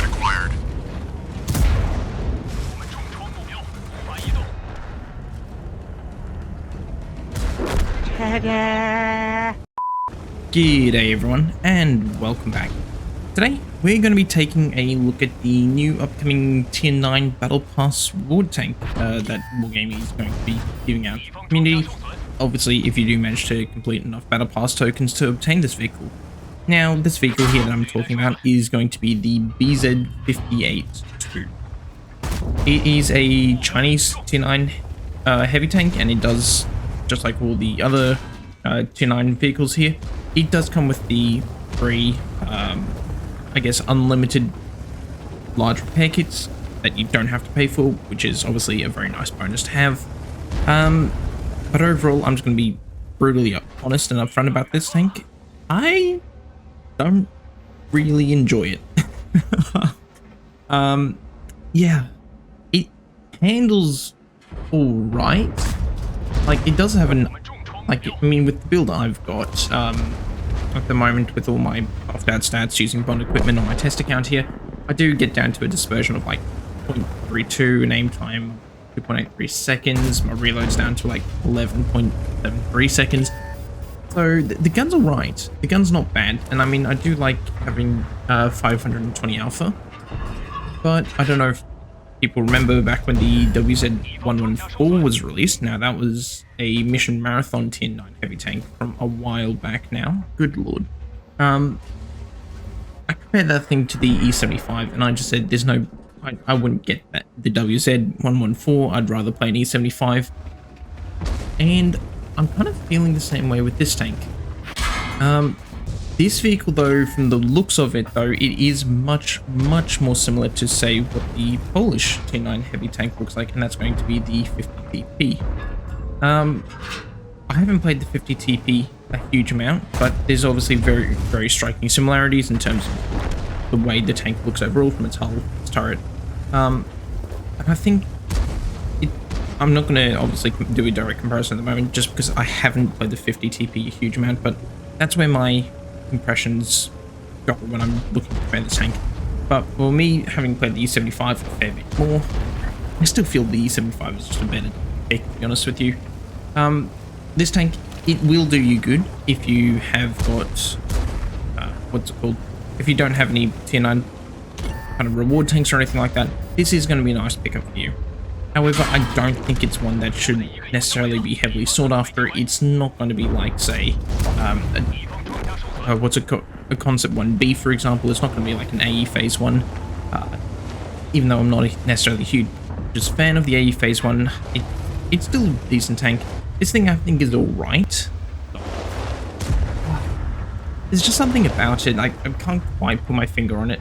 acquired. G'day everyone, and welcome back. Today, we're going to be taking a look at the new upcoming Tier 9 Battle Pass reward tank that Wargaming is going to be giving out to the community. Obviously, if you do manage to complete enough Battle Pass tokens to obtain this vehicle. Now, this vehicle here that I'm talking about is going to be the BZ-58-2. It is a Chinese Tier 9 heavy tank, and it does, just like all the other Tier 9 vehicles here, it does come with the free, I guess, unlimited large repair kits that you don't have to pay for, which is obviously a very nice bonus to have. But overall, I'm just going to be brutally honest and upfront about this tank. I don't really enjoy it. Yeah, it handles all right. Like, it does have an, like, I mean, with the build I've got, at the moment, with all my off-dad stats using bond equipment on my test account here, I do get down to a dispersion of like 0.32, an aim time 2.83 seconds, my reload's down to like 11.73 seconds. So the gun's alright, the gun's not bad, and I mean, I do like having 520 alpha, but I don't know if people remember back when the WZ-114 was released. Now, that was a mission marathon Tier 9 heavy tank from a while back now. Good lord. I compared that thing to the E75, and I just said there's no... I wouldn't get that. The WZ-114, I'd rather play an E75. And I'm kind of feeling the same way with this tank. This vehicle, though, from the looks of it, though, it is much more similar to, say, what the Polish T9 heavy tank looks like, and that's going to be the 50TP. I haven't played the 50TP a huge amount, but there's obviously very striking similarities in terms of the way the tank looks overall from its hull, its turret. And I think I'm not going to obviously do a direct comparison at the moment, just because I haven't played the 50TP a huge amount, but that's where my impressions go when I'm looking to compare the tank. But for me, having played the E75 a fair bit more, I still feel the E75 is just a better pick, to be honest with you. This tank, it will do you good if you have got, what's it called? If you don't have any Tier 9 kind of reward tanks or anything like that, this is going to be a nice pickup for you. However, I don't think it's one that should necessarily be heavily sought after. It's not going to be like, say, what's it called? A Concept 1B, for example. It's not going to be like an AE Phase 1. Even though I'm not necessarily a huge fan of the AE Phase 1, it's still a decent tank. This thing I think is alright. There's just something about it, I can't quite put my finger on it.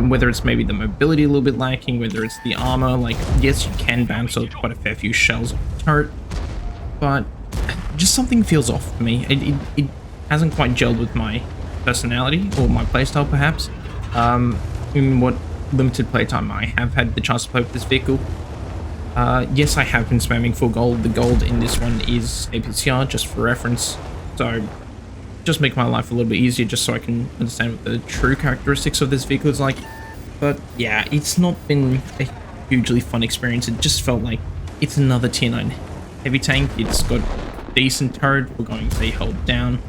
Whether it's maybe the mobility a little bit lacking, whether it's the armor, like, yes, you can bounce out quite a fair few shells off the turret, but just something feels off for me. It hasn't quite gelled with my personality or my playstyle, perhaps. In what limited playtime I have had the chance to play with this vehicle. Yes, I have been spamming for gold. The gold in this one is APCR, just for reference, so just make my life a little bit easier, just so I can understand what the true characteristics of this vehicle is like. But yeah, it's not been a hugely fun experience. It just felt like it's another Tier 9 heavy tank. It's got a decent turret. We're going to say hold down.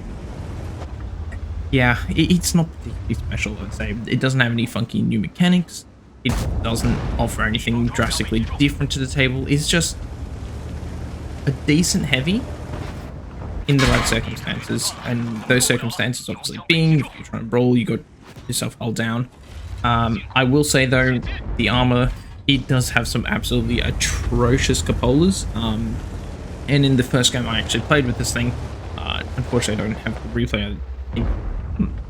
Yeah, it's not particularly special, I'd say. It doesn't have any funky new mechanics. It doesn't offer anything drastically different to the table. It's just a decent heavy in the right circumstances, and those circumstances obviously being, if you're trying to brawl, you got yourself hull down. I will say though, the armor, it does have some absolutely atrocious cupolas, and in the first game I actually played with this thing, unfortunately I don't have the replay in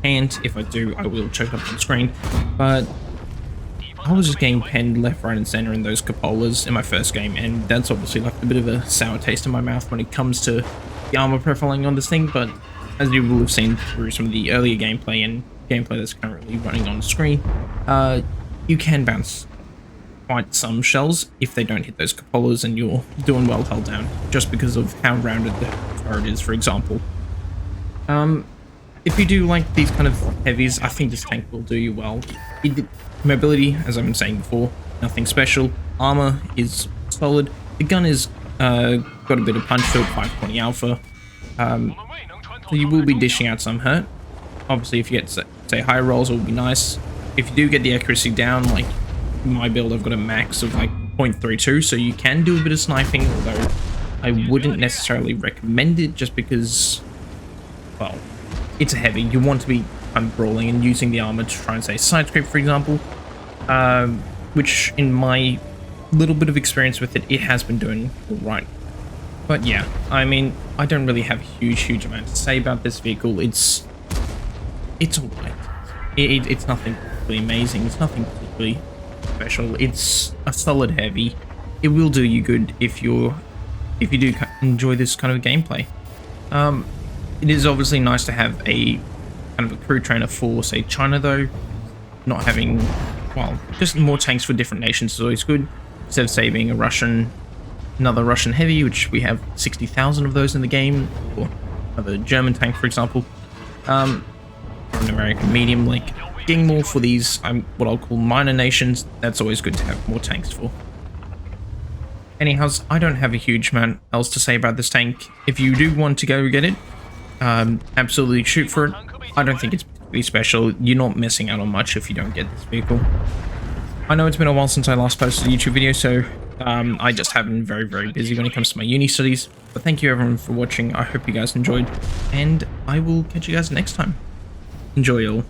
hand. If I do, I will check up on screen, but I was just getting penned left, right, and center in those cupolas in my first game, and that's obviously left a bit of a sour taste in my mouth when it comes to the armor profiling on this thing. But as you will have seen through some of the earlier gameplay and gameplay that's currently running on screen, you can bounce quite some shells if they don't hit those cupolas and you're doing well held down, just because of how rounded the turret is, for example. if you do like these kind of heavies, I think this tank will do you well. Mobility, as I've been saying before, nothing special. Armor is solid. The gun is got a bit of punch to it, 520 alpha. So you will be dishing out some hurt. Obviously, if you get, say, higher rolls, it will be nice. If you do get the accuracy down, like my build, I've got a max of like 0.32, so you can do a bit of sniping, although I wouldn't necessarily recommend it just because, well, it's a heavy. You want to be brawling and using the armor to try and say side scrape, for example, which in my little bit of experience with it, it has been doing all right. But yeah, I mean, I don't really have a huge amount to say about this vehicle. It's all right. It's nothing particularly amazing. It's nothing particularly special. It's a solid heavy. It will do you good if you do enjoy this kind of gameplay. It is obviously nice to have a kind of a crew trainer for, say, China, though. Not having, well, just more tanks for different nations is always good. Instead of, say, being another Russian heavy, which we have 60,000 of those in the game, or another German tank, for example, or an American medium, like getting more for these, what I'll call minor nations, that's always good to have more tanks for. Anyhow, I don't have a huge amount else to say about this tank. If you do want to go get it, absolutely shoot for it. I don't think it's particularly special. You're not missing out on much if you don't get this vehicle. I know it's been a while since I last posted a YouTube video, so I just have been very busy when it comes to my uni studies. But thank you everyone for watching. I hope you guys enjoyed, and I will catch you guys next time. Enjoy all.